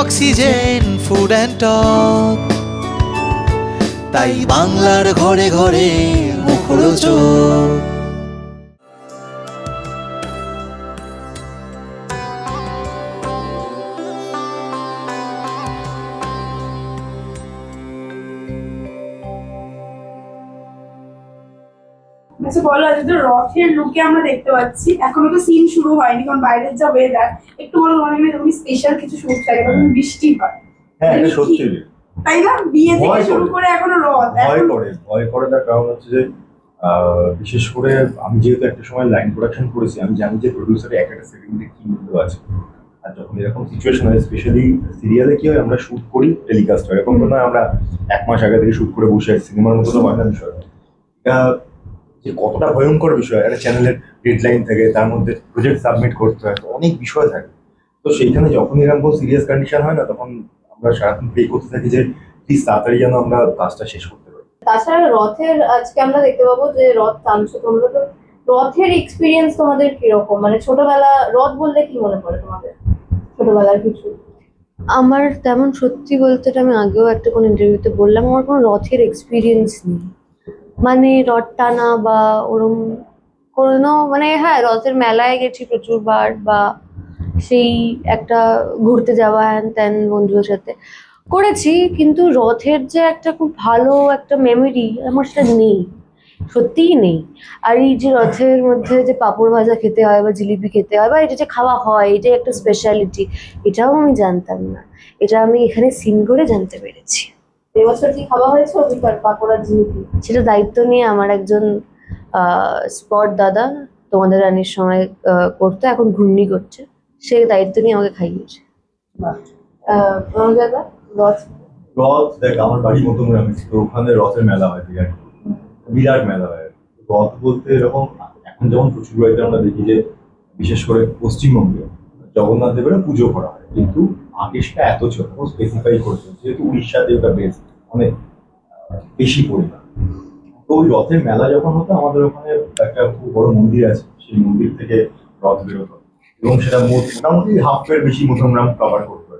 Oxygen food and talk, তাই বাংলার ঘরে ঘরে মুখরোচক। আচ্ছা বলো, আজ তো রথের লুকে আমরা দেখতে পাচ্ছি, এখনো তো সিন শুরু হয়নি কারণ বাইরের যা ওয়েদার। একটু বলো তোমার এখানে তুমি স্পেশাল কিছু শুট থাকে তখন বৃষ্টি হয়। হ্যাঁ, এটা সত্যি। তাই না? বিয়ে থেকে শুরু করে এখনো রথ। ভয় করে তার কারণ হচ্ছে যে বিশেষ করে আমি যেহেতু একটা সময় লাইন প্রোডাকশন করেছি, আমি জানি যে প্রডিউসারের এক একটা সেকেন্ডে কি মূল্য আছে। আর যখন এরকম সিচুয়েশন হয়, স্পেশালি সিরিয়ালে কি হয়, আমরা শুট করি, টেলিকাস্ট হয়, এরকম তো নয় আমরা 1 মাস আগে থেকে শুট করে বসে আছি। সিনেমার মতো তো হয় না বিষয়। এটা যে কতটা ভয়ঙ্কর বিষয়, একটা চ্যানেলের ডেডলাইন থাকে, তার মধ্যে প্রজেক্ট সাবমিট করতে হয়, অনেক বিষয় থাকে। তো সেইখানে যখন এরকম সিরিয়াস কন্ডিশন হয় না, তখন আমরা সারাক্ষণ প্রে করতে থাকি যে প্লিজ তাড়াতাড়ি যেন আমরা কাজটা শেষ করতে পারি। তাছাড়া রথের আজকে আমরা দেখতে পাবো যে রথ টানছো তোমরা, তো রথের এক্সপিরিয়েন্স তোমাদের কিরকম? মানে ছোটবেলা রথ বললে কি মনে পড়ে তোমাদের ছোটবেলার কিছু? আমার তেমন সত্যি বলতে, আমি আগেও একটা কোনো ইন্টারভিউতে বললাম, আমার কোনো রথের এক্সপিরিয়েন্স নেই। মানে রথ টানা বা ওরম কোনো, মানে হ্যাঁ রথের মেলায় গেছি প্রচুরবার, বা সেই একটা ঘুরতে যাওয়া হ্যান ত্যান বন্ধুদের সাথে করেছি, কিন্তু রথের যে একটা খুব ভালো একটা মেমোরি আমার সেটা নেই, সত্যিই নেই। আর এই যে রথের মধ্যে যে পাঁপড় ভাজা খেতে হয় বা জিলিপি খেতে হয় বা এটা যে খাওয়া হয়, এটাই একটা স্পেশালিটি, এটাও আমি জানতাম না। এটা আমি এখানে সিন করে জানতে পেরেছি। এবছর কি খাওয়া হয়েছে অভিজ্ঞতা পাপড় আর জিলিপি? সেটা দায়িত্ব নিয়ে আমার একজন স্পট দাদা তোমাদের রানির সময় করতো, এখন ঘূর্ণি করছে, সে দায়িত্ব নিয়ে আমাকে খাইয়েছে। দাদা রথ দেখ, আমার বাড়ি মধ্যমগ্রামে, তো ওখানে রথের মেলা হয়, বিরাট মেলা হয়। রথ বলতে এরকম এখন যেমন প্রচুর বাড়িতে আমরা দেখি যে বিশেষ করে পশ্চিমবঙ্গে জগন্নাথ দেবের পুজো করা হয়, কিন্তু আগে সেটা এত ছোট স্পেসিফাই করেছে, যেহেতু উড়িষ্যাতে ওটা বেশ অনেক বেশি পরিমাণ। তো ওই রথের মেলা যখন হতো, আমাদের ওখানে একটা খুব বড় মন্দির আছে, সেই মন্দির থেকে রথ বেরোতো এবং সেটা মোটামুটি হাফের বেশি মধ্যমগ্রাম কভার করতো।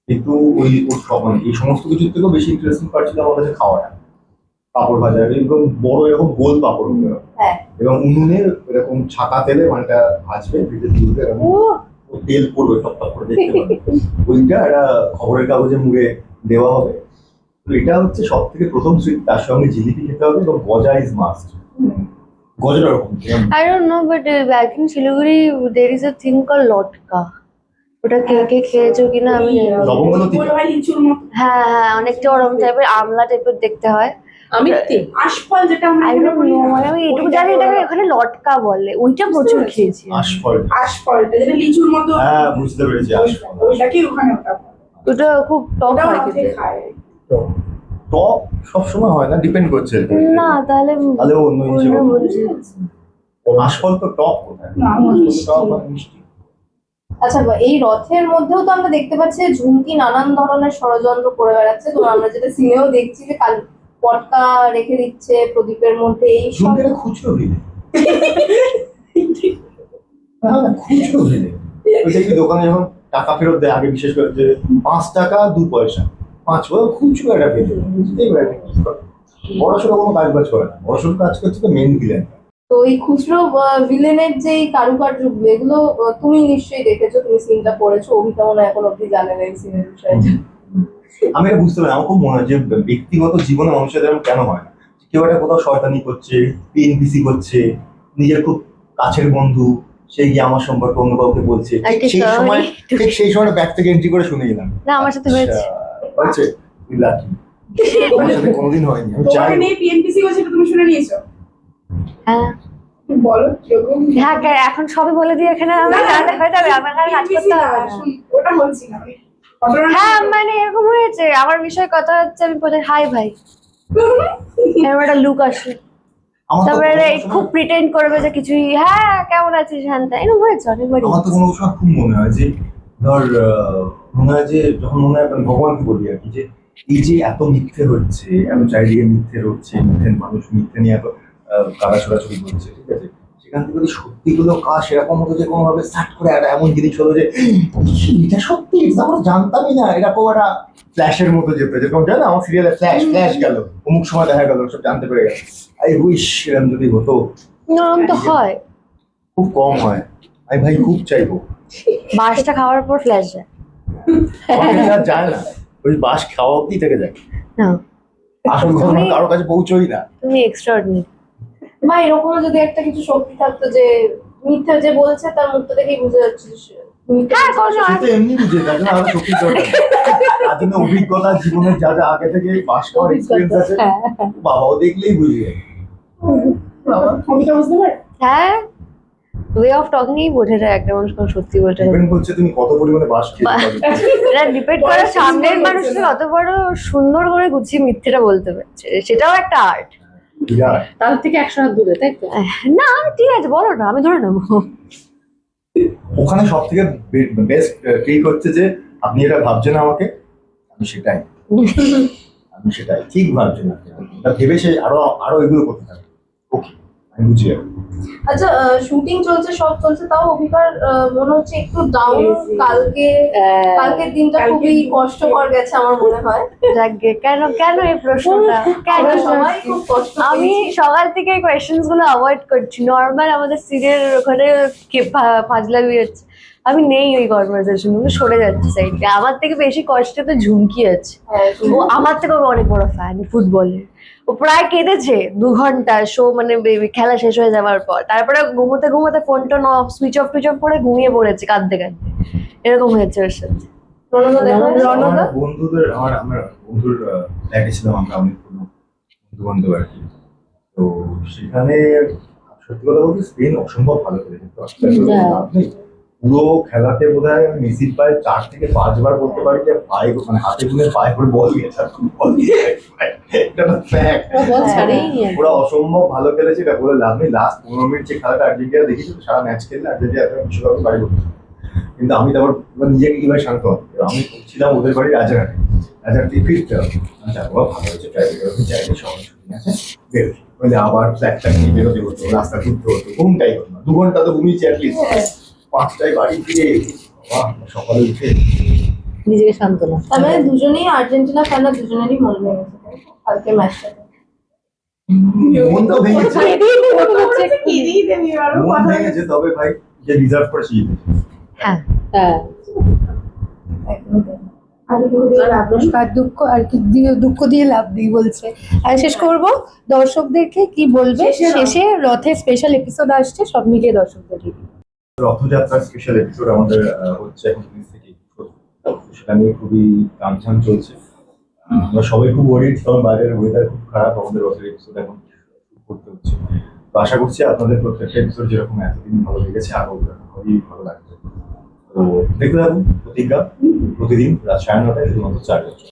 কিন্তু ওই মানে এই সমস্ত কিছুর থেকেও বেশি ইন্টারেস্টিং পার্ট ছিল আমার কাছে খাওয়াটা। পাঁপড় ভাজা এরকম বড় এরকম গোল পাঁপড় হবে, এবং উনুনে এরকম ছাকা তেলে মানটা ভাজবে, ভেজে তুলবে, এরকম তেল পড়বে টপ টপ করে দেখতে পাবে। ওইটা একটা খবরের কাগজে মুড়ে দেওয়া হবে। তো এটা হচ্ছে সব থেকে প্রথম সুইট, তার সঙ্গে জিলিপি খেতে হবে এবং গজা ইজ মাস্ট। গজাটা ওরকম I don't know, but back in Siliguri there is a thing called লটকা। ওটা কে কে খেয়েছো কিনা আমি জানি না। হ্যাঁ হ্যাঁ, অনেকটা ওরকম টাইপের, আমলা টাইপের দেখতে হয়। আমি আশফল যেটা আমরা I don't know, আমি এটুকু জানি এটাকে এখানে লটকা বলে, ওইটা প্রচুর খেয়েছি। আশফলটা যেটা লিচুর মতো। হ্যাঁ, বুঝতে পেরেছি, আশফল। ওইটাকে ওখানে ওটা খুব টক হয় খেতে। টক সবসময় হয় না, ডিপেন্ড করছে। না তাহলে অন্য হিসেবে বলছি। আশফল তো টক কোথায়? টক আর মিষ্টি। আচ্ছা, এই রথের মধ্যেও তো আমরা দেখতে পাচ্ছি ঝুমকি নানান ধরনের ষড়যন্ত্র করে বেড়াচ্ছে। তো আমরা যেটা সিনেও দেখছি যে কাল পটকা রেখে দিচ্ছে প্রদীপের মধ্যে, এই সব খুচরো ভিড়ে খুচরো ভিড়ে ওই দোকানে যখন টাকা ফেরত দেয় আগে, বিশেষ করে যে 5 টাকা 2 পয়সা 5 পয়সা খুচরো একটা ভিড়ে, বুঝতেই পারে না বড়সড় কোনো কাজ বাজ করে না, বড়সড় কাজ করছে তো মেন ভিলেন। তো এই খুচরো ভিলেনের যে কারুকার্যগুলো, এগুলো তুমি নিশ্চয়ই দেখেছো, তুমি সিনটা পড়েছো, অভিতা মনে এখন অব্দি জানে না এই সিনের বিষয়ে। আমি এটা বুঝতে পারি, আমার খুব মনে হয় যে ব্যক্তিগত জীবনে মানুষের এরকম কেন হয় না, কেউ একটা কোথাও শয়তানি করছে, পিএনপিসি করছে, নিজের খুব কাছের বন্ধু সেই গিয়ে আমার সম্পর্কে অন্য কাউকে বলছে, সেই সময় ব্যাক থেকে এন্ট্রি করে শুনে গেলাম। না, আমার সাথে হয়েছে। তুই লাকি, আমার সাথে কোনোদিন হয়নি। আমি চাই পিএনপিসি করছে, তুমি শুনে নিয়েছো? হ্যাঁ বলো কিরকম? হ্যাঁ, এখন সবই বলে দিয়ে এখানে আমি তাহলে হয়ে যাবে, আমার কাজ করতে হবে না। ওটা বলছি না আমি। হ্যাঁ মানে এরকম হয়েছে, আমার বিষয়ে কথা হচ্ছে, আমি বলে হাই ভাই, এরকম একটা লুক আসে, তারপরে খুব প্রিটেন্ড করবে যে কিছুই, হ্যাঁ কেমন আছিস হ্যান ত্যান, এরকম হয়েছে অনেকবারই। আমার তো কোনো সময় খুব মনে হয় যে ধর মনে হয় যে যখন মনে হয় ভগবানকে বলি আর কি, যে এই যে এত মিথ্যে হচ্ছে, এত চারিদিকে মিথ্যে হচ্ছে, মিথ্যে মানুষ মিথ্যে নিয়ে এত কারা ছোড়াছুড়ি করছে, ঠিক আছে, সেখান থেকে যদি সত্যিগুলো কাজ সেরকম হতো যে কোনোভাবে স্টার্ট করে একটা এমন জিনিস হলো যে এটা সত্যি, এটা আমরা জানতামই না, এরকম একটা ফ্ল্যাশের মতো যেত, যেরকম জানো না আমার সিরিয়ালে ফ্ল্যাশ গেল, অমুক সময় দেখা গেল, সব জানতে পেরে গেল। আই উইশ এরকম যদি হতো। নরম তো হয়, খুব কম হয়। আমি ভাই খুব চাইবো। বাসটা খাওয়ার পর ফ্ল্যাশ যায়। আমাকে আর যায় না, ওই বাস খাওয়া অব্দি থেকে যায়, না আসল ঘটনা কারোর কাছে পৌঁছোই না। তুমি এক্সট্রাঅর্ডিনারি। বা এরকমও যদি একটা কিছু শক্তি থাকতো যে মিথ্যা যে বলছে তার মুখটা দেখেই বুঝে যাচ্ছে যে সে মিথ্যা বলছে। সে তো এমনি বুঝে, তার জন্য আরো সত্যি দরকার। তার জন্য অভিজ্ঞতা, জীবনের যা যা আগে থেকে বাস খাওয়ার এক্সপিরিয়েন্স আছে, বাবাও দেখলেই বুঝে যায়। বাবা কবিতা বুঝতে পারে? হ্যাঁ, ওয়ে অফ টকিংই বোঝা যায় একটা মানুষ কোন সত্যি বলতে পারে। ডিপেন্ড করছে তুমি কত পরিমাণে বাস খেতে পারো। এটা ডিপেন্ড করে সামনের মানুষটা কত বড় সুন্দর করে গুছিয়ে মিথ্যেটা বলতে পারছে, সেটাও একটা আর্ট। বিরাট। তাদের থেকে 100 হাত দূরে, তাই তো? না ঠিক আছে, বলো না, আমি ধরে নেবো। ওখানে সব থেকে বেস্ট ট্রিক হচ্ছে যে আপনি এটা ভাবছেন আমাকে, আমি সেটাই, আমি সেটাই ঠিক ভাবছেন আপনি, এটা ভেবে সে আরো আরো এগুলো করতে থাকে। ওকে, আমি বুঝি যাবো। আচ্ছা, শুটিং চলছে, সব চলছে, তাও অভিকার মনে হচ্ছে একটু ডাউন। কালকের দিনটা খুবই কষ্টকর গেছে আমার মনে হয়। যাকগে, কেন কেন এই প্রশ্নটা কেন? আমরা সবাই খুব কষ্ট আমি সকাল থেকে এই কোয়েশ্চেন্স গুলো অ্যাভয়েড করছি। নর্মাল আমাদের সিরিয়াল ওখানে ফাজলামি হচ্ছে, আমি নেই ওই কনভারসেশন গুলো, সরে যাচ্ছি সাইডে। আমার থেকে বেশি কষ্টে তো ঝুমকি আছে, ও আমার থেকে অনেক বড় ফ্যান ফুটবলের। ও প্রায় কেঁদেছে 2 ঘন্টা শো, মানে খেলা শেষ হয়ে যাওয়ার পর। তারপরে ঘুমোতে ঘুমোতে phone tone of, switch off করে ঘুমিয়ে পড়েছে কাঁদতে কাঁদতে। এরকম হয়েছে ওর সাথে। আমার বন্ধুদের, আমার বন্ধুর ফ্ল্যাটে ছিলাম আমরা, অনেক বন্ধু বান্ধব আর কি। তো সেখানে সত্যি কথা বলতে স্পেন অসম্ভব ভালো খেলেছে, তো আসলে লাভ নেই। পুরো খেলাতে বোধ হয় মেসির পায়ে 4 থেকে 5 বার বলতে পারি যে পায়ে, মানে হাতে গুনে পায়ে করে বল গেছে, বল দিয়ে এটা তো ফ্যাক্ট। বল ছাড়েই নি। ওরা অসম্ভব ভালো খেলেছে, এটা বলে লাভ নেই। লাস্ট 15 মিনিট যে খেলাটা আর্জেন্টিনা দেখেছি, তো সারা ম্যাচ খেললে আর্জেন্টিনা বিশ্বকাপে বাড়ি করতে। কিন্তু আমি তারপর নিজেকে কিভাবে শান্ত হব, আমি ছিলাম ওদের বাড়ি রাজাঘাটে, রাজাঘাট থেকে ফিরতে হবে। আমি যাবো, ভালো হয়েছে, ড্রাইভার চাইলে সবাই শুটিং আছে, বেরোই। বলে আবার ফ্ল্যাটটা নিয়ে বেরোতে হতো, রাস্তা ঘুরতে হতো, ঘুমটাই হতো না। 2 ঘন্টা তো ঘুমিয়েছি অ্যাটলিস্ট। 5টায় বাড়ি ফিরে সকালে উঠে নিজেকে সান্ত্বনা। তার মানে দুজনেই আর্জেন্টিনা ফ্যান, দুজনেরই মন ভেঙেছে তাই তো? কালকে ম্যাচটা মন তো ভেঙেছে, কেঁদেই দেবে আরো মন কথা। ভেঙেছে, তবে ভাই যে রিজার্ভ করে জিতেছে। হ্যাঁ, হ্যাঁ, একদমই তাই। আর দুঃখ আর কি দুঃখ দিয়ে লাভ নেই বলছে। আর শেষ করব, দর্শকদেরকে কি বলবে শেষে? রথের স্পেশাল এপিসোড আসছে, সব মিলিয়ে দর্শকদেরকে রথযাত্রার স্পেশাল এপিসোড আমাদের হচ্ছে এখন 20 থেকে 21, সেটা নিয়ে খুবই কামছাম চলছে। আমরা সবাই খুব ওয়ারিড, কারণ বাইরের ওয়েদার খুব খারাপ, আমাদের রথের এপিসোড এখন শুট করতে হচ্ছে। তো আশা করছি আপনাদের প্রত্যেকটা এপিসোড যেরকম এতদিন ভালো লেগেছে, আরো খুবই ভালো লাগবে। তো দেখতে থাকুন প্রতিজ্ঞা, প্রতিদিন রাত 9:30টায় শুধুমাত্র 4 বছর।